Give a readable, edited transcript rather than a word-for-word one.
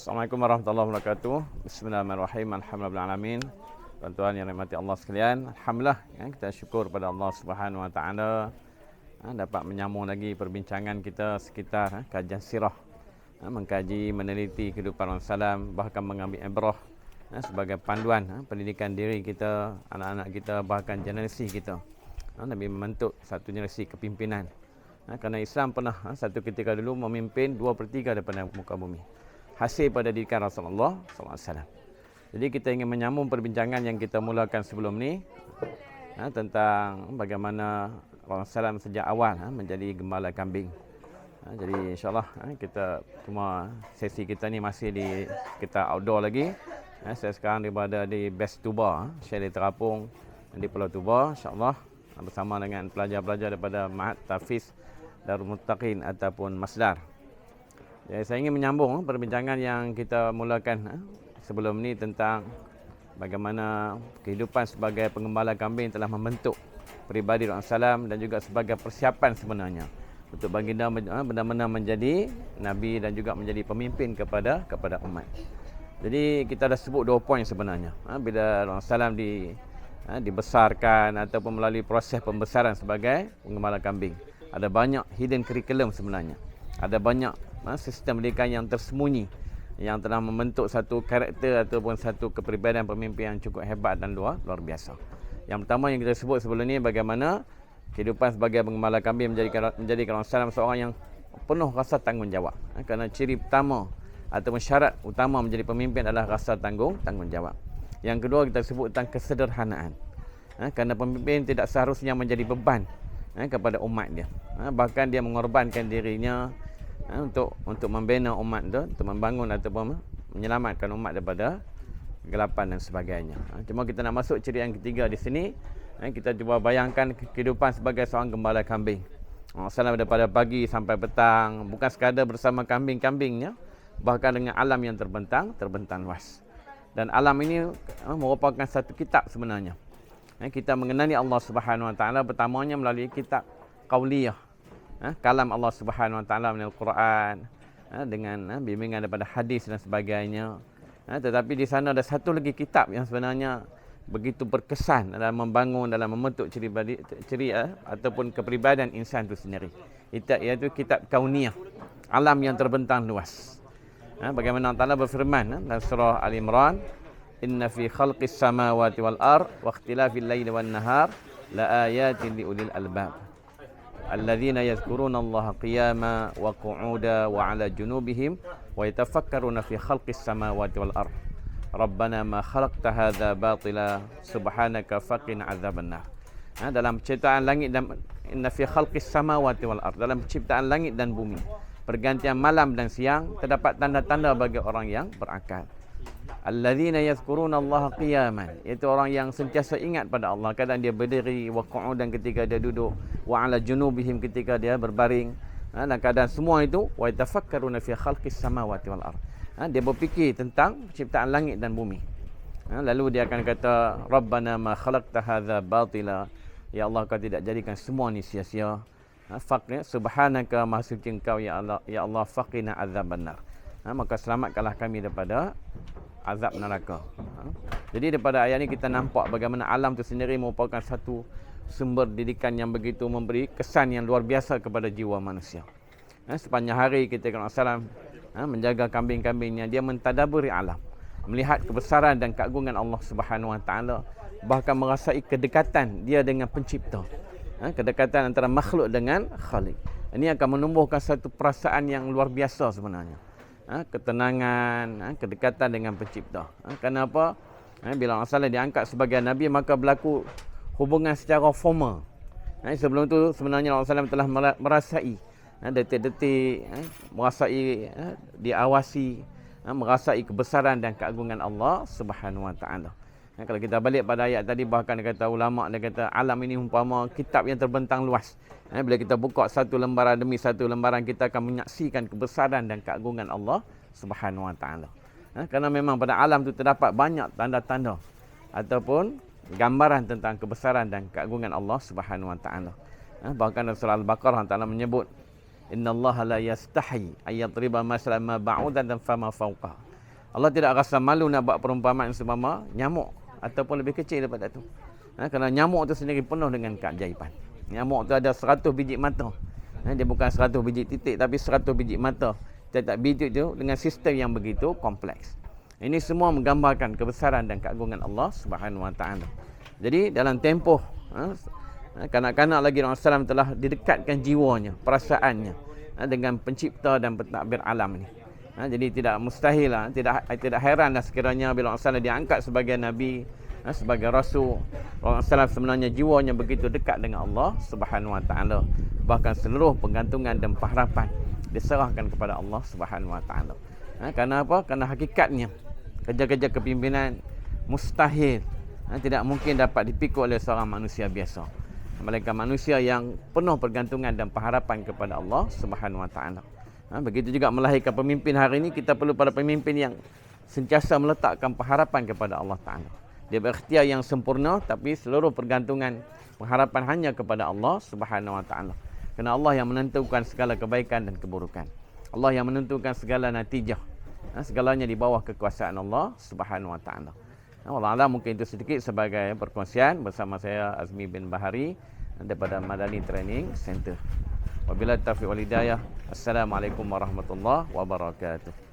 Assalamualaikum warahmatullahi wabarakatuh. Bismillahirrahmanirrahim. Alhamdulillahirrahmanirrahim. Tuan-tuan yang rahmati Allah sekalian, alhamdulillah kita syukur pada Allah Subhanahu wa taala dapat menyambung lagi perbincangan kita sekitar kajian sirah, mengkaji, meneliti kehidupan Rasulullah SAW, bahkan mengambil ibrah sebagai panduan pendidikan diri kita, anak-anak kita, bahkan generasi kita. Nabi membentuk satu generasi kepimpinan. Kerana Islam pernah satu ketika dulu memimpin 2/3 daripada muka bumi. Hasil pada didikan Rasulullah SAW. Jadi kita ingin menyambung perbincangan yang kita mulakan sebelum ni tentang bagaimana Rasulullah SAW sejak awal menjadi gembala kambing. Jadi insyaAllah kita cuma sesi kita ni masih kita outdoor lagi. Saya sekarang berada di Best Tuba, Chalet Terapung di Pulau Tuba, insyaAllah bersama dengan pelajar-pelajar daripada Ma'had Tafiz Darul Muttaqin ataupun Masdar. Jadi saya ingin menyambung perbincangan yang kita mulakan sebelum ni tentang bagaimana kehidupan sebagai penggembala kambing telah membentuk peribadi Rasulullah SAW dan juga sebagai persiapan sebenarnya untuk baginda benar-benar menjadi Nabi dan juga menjadi pemimpin kepada umat. Jadi kita dah sebut 2 poin sebenarnya. Bila Rasulullah SAW dibesarkan ataupun melalui proses pembesaran sebagai penggembala kambing, ada banyak hidden curriculum sebenarnya. Ada banyak sistem pendidikan yang tersembunyi yang telah membentuk satu karakter ataupun satu kepribadian pemimpin yang cukup hebat dan luar biasa. Yang pertama yang kita sebut sebelum ni, bagaimana kehidupan sebagai penggembala kambing menjadikan Rasulullah seorang yang penuh rasa tanggungjawab. Kerana ciri pertama ataupun syarat utama menjadi pemimpin adalah rasa tanggungjawab. Yang kedua kita sebut tentang kesederhanaan. Kerana pemimpin tidak seharusnya menjadi beban kepada umat dia. Bahkan dia mengorbankan dirinya untuk membina umat tu, untuk membangun ataupun menyelamatkan umat daripada kegelapan dan sebagainya. Cuma kita nak masuk ciri yang ketiga di sini, kita cuba bayangkan kehidupan sebagai seorang gembala kambing. Salam daripada pagi sampai petang, bukan sekadar bersama kambing-kambingnya, bahkan dengan alam yang terbentang luas. Dan alam ini merupakan satu kitab sebenarnya. Kita mengenali Allah Subhanahu wa taala pertamanya melalui kitab qauliyah. Kalam Allah Subhanahu wa taala melalui Al-Quran, dengan bimbingan daripada hadis dan sebagainya. Tetapi di sana ada satu lagi kitab yang sebenarnya begitu berkesan dalam membangun, dalam membentuk ciri ataupun kepribadian insan itu sendiri. Iaitu kitab kauniyah, alam yang terbentang luas. Bagaimana Allah Taala berfirman dalam surah Al-Imran, inna fi khalqis samawati wal ard wa ikhtilafil laili wan nahar la ayatin li ulil albab alladzina yadhkuruna Allaha qiyama wa qu'uda wa 'ala junubihim wa yatafakkaruna fi khalqis samawati wal ard rabbana ma khalaqta hadza batila subhanaka faqina 'adzabannar. Dalam penciptaan langit dan inna fi khalqis samawati wal ard, dalam penciptaan langit dan bumi, pergantian malam dan siang, terdapat tanda-tanda bagi orang yang berakal. Alladzina yadhkuruna Allaha qiyaman, iaitu orang yang sentiasa ingat pada Allah, kadang dia berdiri, wa qu'udan ketika dia duduk, wa 'ala junubihim ketika dia berbaring, dan kadang semua itu wa yatafakkaruna fi khalqis samawati wal ard. Dia berfikir tentang penciptaan langit dan bumi. Lalu dia akan kata, Rabbana ma khalaqta hadza batila, ya Allah, kau tidak jadikan semua ni sia-sia. Subhanaka, maha suci engkau ya Allah, faqina azabannar, maka selamatkanlah kami daripada azab neraka. Jadi daripada ayat ini kita nampak bagaimana alam itu sendiri merupakan satu sumber didikan yang begitu memberi kesan yang luar biasa kepada jiwa manusia. Sepanjang hari kita Rasulullah menjaga kambing-kambingnya, dia mentadaburi alam, melihat kebesaran dan keagungan Allah Subhanahu wa taala, bahkan merasai kedekatan dia dengan pencipta. Kedekatan antara makhluk dengan khalik. Ini akan menumbuhkan satu perasaan yang luar biasa sebenarnya. Ketenangan, kedekatan dengan pencipta. Kenapa? Bila Rasulullah diangkat sebagai Nabi, maka berlaku hubungan secara formal. Sebelum itu sebenarnya Rasulullah telah merasai detik-detik, merasai diawasi, merasai kebesaran dan keagungan Allah Subhanahu wa taala. Kalau kita balik pada ayat tadi, bahkan dia kata ulama, dia kata alam ini umpama kitab yang terbentang luas. Bila kita buka satu lembaran demi satu lembaran, kita akan menyaksikan kebesaran dan keagungan Allah Subhanahu wa taala. Kerana memang pada alam itu terdapat banyak tanda-tanda ataupun gambaran tentang kebesaran dan keagungan Allah Subhanahu wa taala. Bahkan dalam surah Al-Baqarah Allah Taala menyebut, innallaha la yastahi ay yadriba masalan ma ba'udan fama fawqaha. Allah tidak rasa malu nak buat perumpamaan seumpama nyamuk ataupun lebih kecil daripada itu. Kerana nyamuk itu sendiri penuh dengan keajaiban. Nyamuk itu ada 100 biji mata. Dia bukan 100 biji titik tapi 100 biji mata. Setiap biji itu dengan sistem yang begitu kompleks. Ini semua menggambarkan kebesaran dan keagungan Allah Subhanahu Wa Taala. Jadi dalam tempoh kanak-kanak lagi Rasulullah SAW telah didekatkan jiwanya, perasaannya dengan pencipta dan pentadbir alam ini. Jadi tidak mustahil, tidak heranlah sekiranya bila Rasulullah diangkat sebagai Nabi, sebagai Rasul. Rasulullah sebenarnya jiwanya begitu dekat dengan Allah Subhanahu Wa Taala. Bahkan seluruh pergantungan dan pengharapan diserahkan kepada Allah Subhanahu Wa Taala. Karena apa? Karena hakikatnya kerja-kerja kepimpinan mustahil, tidak mungkin dapat dipikul oleh seorang manusia biasa. Melainkan manusia yang penuh pergantungan dan pengharapan kepada Allah Subhanahu Wa Taala. Begitu juga melahirkan pemimpin hari ini, kita perlu pada pemimpin yang sentiasa meletakkan pengharapan kepada Allah Ta'ala. Dia berikhtiar yang sempurna, tapi seluruh pergantungan pengharapan hanya kepada Allah Subhanahu Wa Ta'ala. Kerana Allah yang menentukan segala kebaikan dan keburukan. Allah yang menentukan segala natijah. Segalanya di bawah kekuasaan Allah Subhanahu Wa Ta'ala. Wallahualam, mungkin itu sedikit sebagai perkongsian bersama saya Azmi bin Bahari daripada Madani Training Center. Wabillahi taufiq wal hidayah. Assalamualaikum warahmatullahi wabarakatuh.